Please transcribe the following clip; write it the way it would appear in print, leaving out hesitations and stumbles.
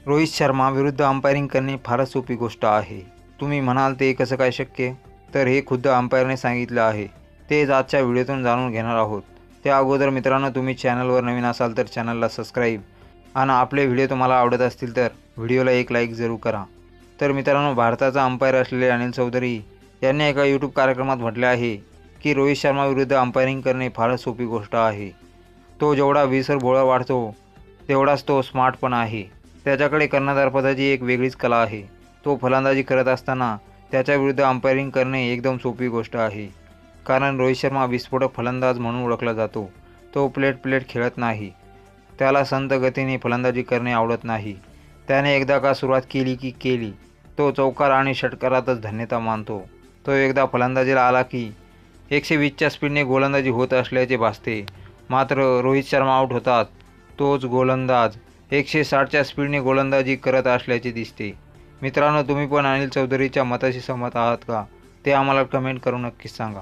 रोहित शर्मा विरुद्ध अंपायरिंग करणे फारच सोपी गोष्ट आहे. तुम्ही म्हणाल ते कसं काय शक्य? तर हे खुद्द अंपायरने सांगितलं आहे. तेच आजच्या व्हिडिओतून जाणून घेणार आहोत. त्या अगोदर मित्रांनो, तुम्ही चॅनलवर नवीन असाल तर चॅनलला सबस्क्राईब आणि आपले व्हिडिओ तुम्हाला आवडत असतील तर व्हिडिओला एक लाईक जरूर करा. तर मित्रांनो, भारताचा अंपायर असलेले अनिल चौधरी यांनी एका यूट्यूब कार्यक्रमात म्हटले आहे की रोहित शर्मा विरुद्ध अंपायरिंग करणे फारच सोपी गोष्ट आहे. तो जेवढा विसर भोळा वाटतो तेवढाच तो स्मार्ट पण आहे. त्याच्याकडे कर्णधारपदाची एक वेगळीच कला आहे. तो फलंदाजी करत असताना त्याच्याविरुद्ध अंपायरिंग करणे एकदम सोपी गोष्ट आहे. कारण रोहित शर्मा विस्फोटक फलंदाज म्हणून ओळखला जातो. तो प्लेट खेळत नाही. त्याला संथ गतीने फलंदाजी करणे आवडत नाही. त्याने एकदा का सुरुवात केली की केली. तो चौकार आणि षटकारातच धन्यता मानतो. तो एकदा फलंदाजीला आला की 120च्या स्पीडने गोलंदाजी होत असल्याचे भासते. मात्र रोहित शर्मा आऊट होतात तोच गोलंदाज 160च्या स्पीडने गोलंदाजी करत असल्याचे दिसते. मित्रांनो, तुम्ही पण अनिल चौधरीच्या मताशी सहमत आहात का? ते आम्हाला कमेंट करून नक्कीच सांगा.